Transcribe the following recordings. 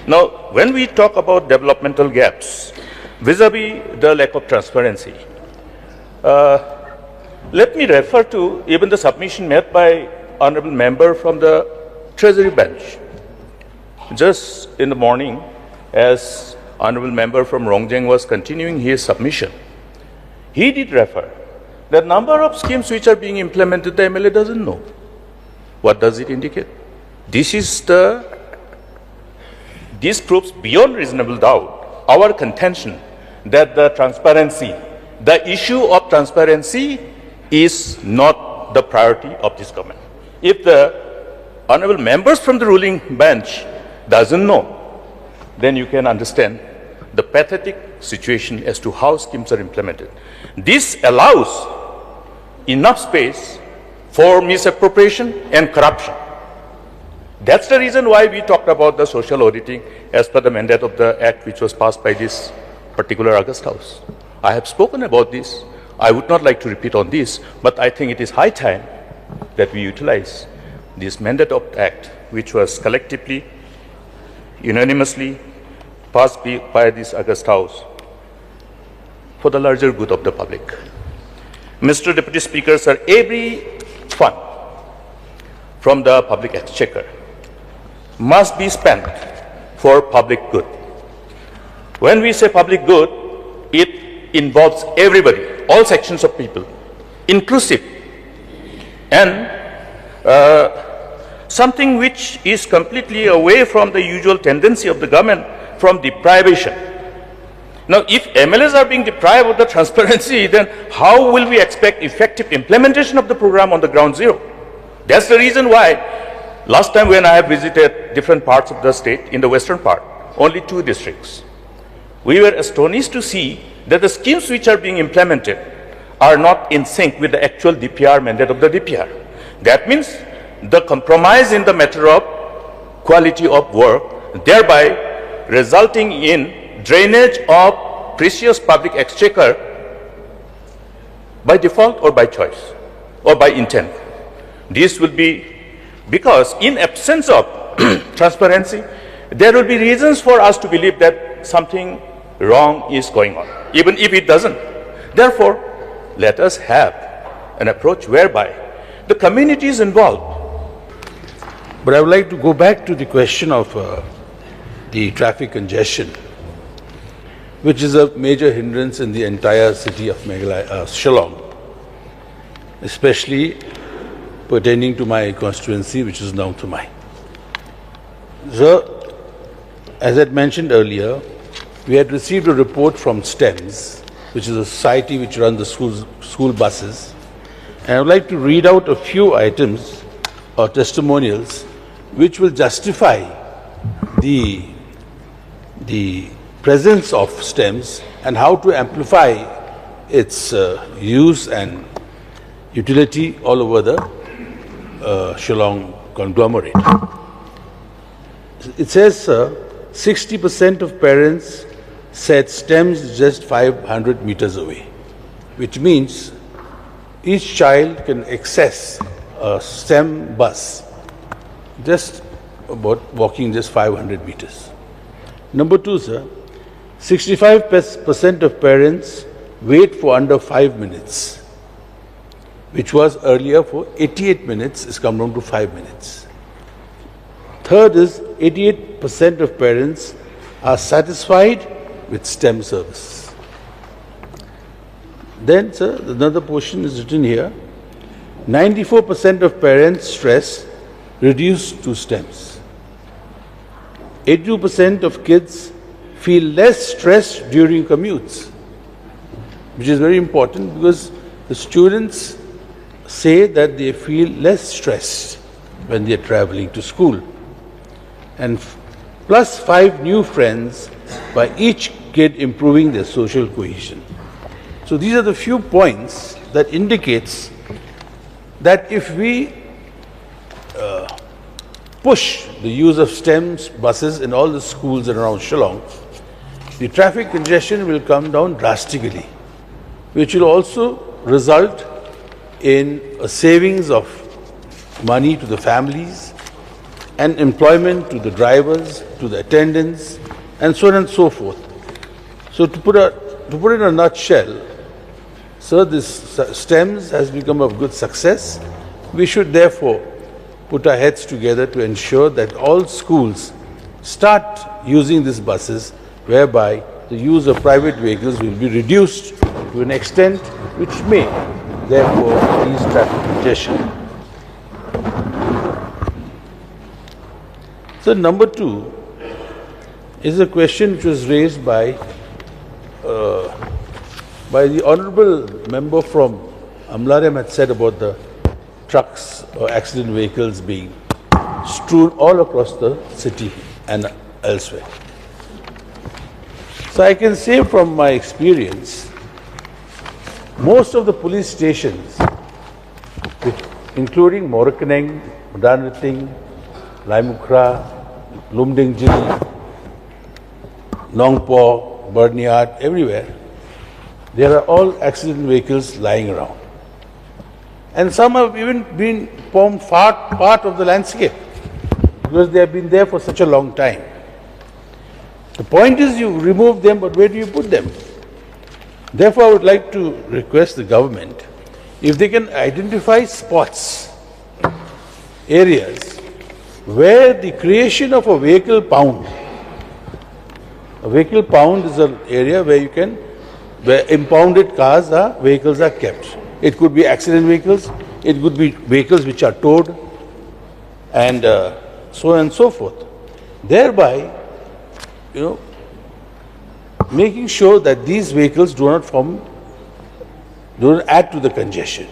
Now, when we talk about developmental gaps, vis-a-vis the lack of transparency, let me refer to even the submission made by honorable member from the Treasury bench. Just in the morning, as honorable member from Rongjeng was continuing his submission, he did refer the number of schemes which are being implemented, the MLA doesn't know. What does it indicate? This proves beyond reasonable doubt our contention that the issue of transparency is not the priority of this government. If the honorable members from the ruling bench doesn't know, then you can understand the pathetic situation as to how schemes are implemented. This allows enough space for misappropriation and corruption. That's the reason why we talked about the social auditing as per the mandate of the act which was passed by this particular August House. I have spoken about this. I would not like to repeat on this, but I think it is high time that we utilize this mandate of the act which was collectively, unanimously passed by this August House for the larger good of the public. Mr. Deputy Speaker, sir, every fund from the public exchequer must be spent for public good. When we say public good, it involves everybody, all sections of people, inclusive, and something which is completely away from the usual tendency of the government from deprivation. Now, if MLAs are being deprived of the transparency, then how will we expect effective implementation of the program on the ground zero? That's the reason why last time when I have visited different parts of the state, in the western part, only 2 districts, we were astonished to see that the schemes which are being implemented are not in sync with the actual DPR mandate of the DPR. That means the compromise in the matter of quality of work, thereby resulting in drainage of precious public exchequer by default or by choice or by intent. This will be because in absence of transparency, there will be reasons for us to believe that something wrong is going on, even if it doesn't. Therefore, let us have an approach whereby the community is involved. But I would like to go back to the question of the traffic congestion, which is a major hindrance in the entire city of Shillong, especially pertaining to my constituency, which is Nong Thumai. So, as I had mentioned earlier, we had received a report from STEMS, which is a society which runs the school buses, and I would like to read out a few items or testimonials which will justify the presence of STEMS and how to amplify its use and utility all over the Shillong conglomerate. It says 60% of parents said STEMS is just 500 meters away, which means each child can access a STEM bus just about walking just 500 meters. Number 2, sir, 65% of parents wait for under 5 minutes, which was earlier for 88 minutes, has come down to 5 minutes. Third is 88% of parents are satisfied with STEM service. Then, sir, another portion is written here. 94% of parents stress reduced to STEMs. 82% of kids feel less stressed during commutes, which is very important because the students say that they feel less stressed when they are traveling to school. And plus 5 new friends by each kid, improving their social cohesion. So these are the few points that indicates that if we push the use of STEMS buses in all the schools around Shillong, the traffic congestion will come down drastically, which will also result in a savings of money to the families and employment to the drivers, to the attendants, and so on and so forth. So to put it in a nutshell, sir, this STEMS has become a good success. We should therefore put our heads together to ensure that all schools start using these buses, whereby the use of private vehicles will be reduced to an extent which may therefore ease traffic congestion. So number two is a question which was raised by the honourable member from Amlarem had said about the trucks or accident vehicles being strewn all across the city and elsewhere. So I can say from my experience, most of the police stations, including Morakaneng, Mudanriting, Laimukra, Lumdingjili, Nongpo, Burniart, everywhere, there are all accident vehicles lying around. And some have even been formed part of the landscape because they have been there for such a long time. The point is you remove them, but where do you put them? Therefore, I would like to request the government, if they can identify spots, areas, where the creation of a vehicle pound is an area where impounded vehicles are kept. It could be accident vehicles, it could be vehicles which are towed, and so on and so forth. Thereby, making sure that these vehicles do not add to the congestion.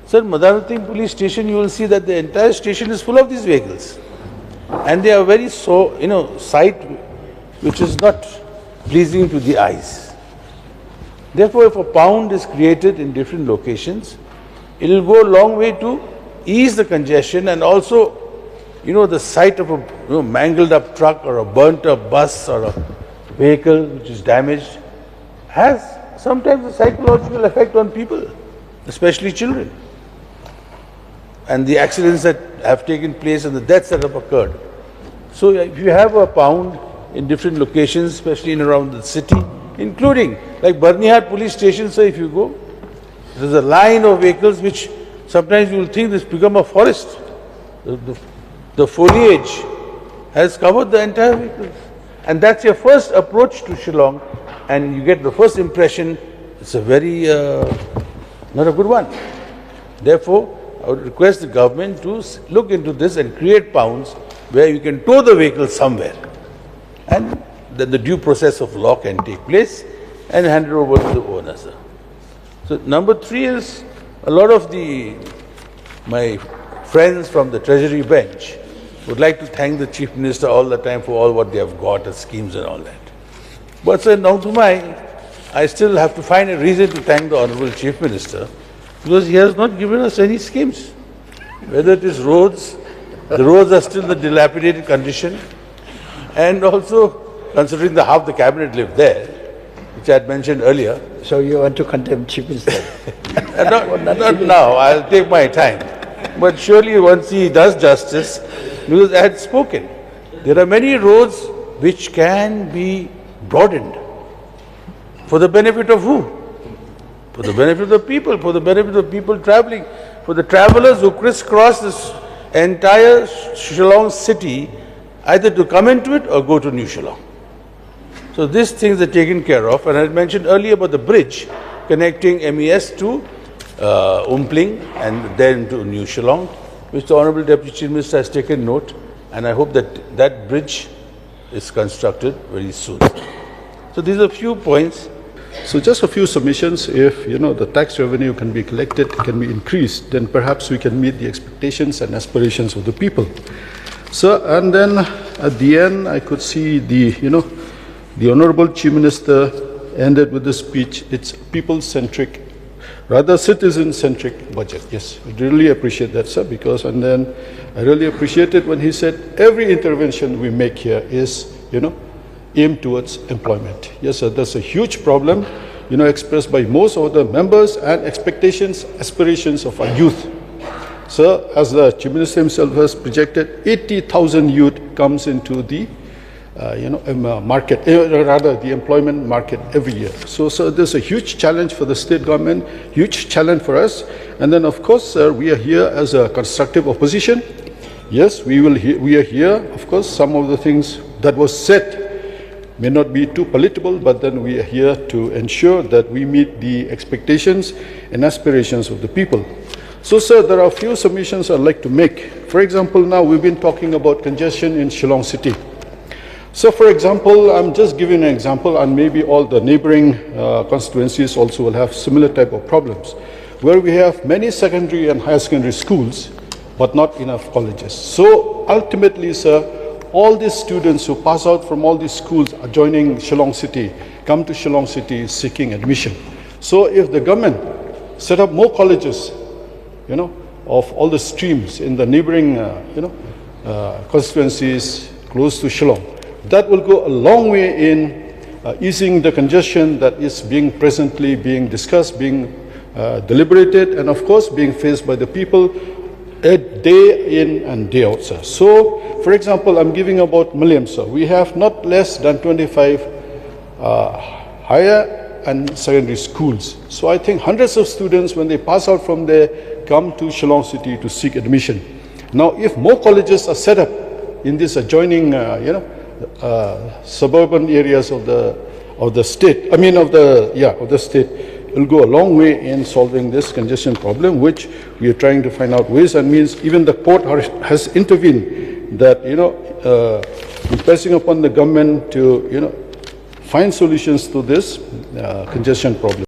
Sir, Madanating police station, you will see that the entire station is full of these vehicles. And they are very sight which is not pleasing to the eyes. Therefore, if a pound is created in different locations, it will go a long way to ease the congestion, and also, the sight of a mangled up truck or a burnt up bus or a vehicle which is damaged has sometimes a psychological effect on people, especially children. And the accidents that have taken place and the deaths that have occurred. So if you have a pound in different locations, especially in around the city, including like Barnihat police station, so if you go, there's a line of vehicles which sometimes you will think this become a forest. The foliage has covered the entire vehicles. And that's your first approach to Shillong, and you get the first impression, it's a very, not a good one. Therefore, I would request the government to look into this and create pounds where you can tow the vehicle somewhere. And then the due process of law can take place and hand it over to the owner, sir. So number three is a lot of my friends from the Treasury bench would like to thank the Chief Minister all the time for all what they have got as schemes and all that. But sir, now to I still have to find a reason to thank the Honourable Chief Minister, because he has not given us any schemes. Whether it is roads, the roads are still in the dilapidated condition, and also considering half the cabinet lived there, which I had mentioned earlier. So you want to condemn Chief Minister? not now, I'll take my time. But surely once he does justice, because I had spoken, there are many roads which can be broadened. For the benefit of who? For the benefit of the people, for the benefit of people traveling, for the travelers who crisscross this entire Shillong city, either to come into it or go to New Shillong. So these things are taken care of. And I mentioned earlier about the bridge connecting MES to Umpling and then to New Shillong, which the Honourable Deputy Chief Minister has taken note, and I hope that that bridge is constructed very soon. So these are a few points. So just a few submissions. If the tax revenue can be collected, can be increased, then perhaps we can meet the expectations and aspirations of the people. So, and then at the end, I could see the Honourable Chief Minister ended with the speech. It's people-centric, rather citizen-centric budget. Yes, I really appreciate that, sir. Because, and then I really appreciated when he said every intervention we make here is, aimed towards employment. Yes, sir, that's a huge problem, expressed by most of the members and expectations, aspirations of our youth. So, as the Chief Minister himself has projected, 80,000 youth comes into the market, rather the employment market every year. So there's a huge challenge for the state government, huge challenge for us. And then, of course, we are here as a constructive opposition. Yes, we are here. Of course, some of the things that was said may not be too palatable, but then we are here to ensure that we meet the expectations and aspirations of the people. So, sir, there are a few submissions I'd like to make. For example, now we've been talking about congestion in Shillong City. So, for example, I'm just giving an example, and maybe all the neighboring constituencies also will have similar type of problems, where we have many secondary and higher secondary schools, but not enough colleges. So, ultimately, sir, all these students who pass out from all these schools adjoining Shillong City come to Shillong City seeking admission. So, if the government set up more colleges, of all the streams in the neighboring, constituencies close to Shillong, that will go a long way in easing the congestion that is presently being discussed, being deliberated, and of course being faced by the people day in and day out, sir. So, for example, I'm giving about Milliam, sir. We have not less than 25 higher and secondary schools. So I think hundreds of students, when they pass out from there, come to Shillong City to seek admission. Now, if more colleges are set up in these adjoining, suburban areas of the state, of the state, it will go a long way in solving this congestion problem, which we are trying to find out ways and means. Even the court has intervened that, impressing upon the government to, find solutions to this congestion problem.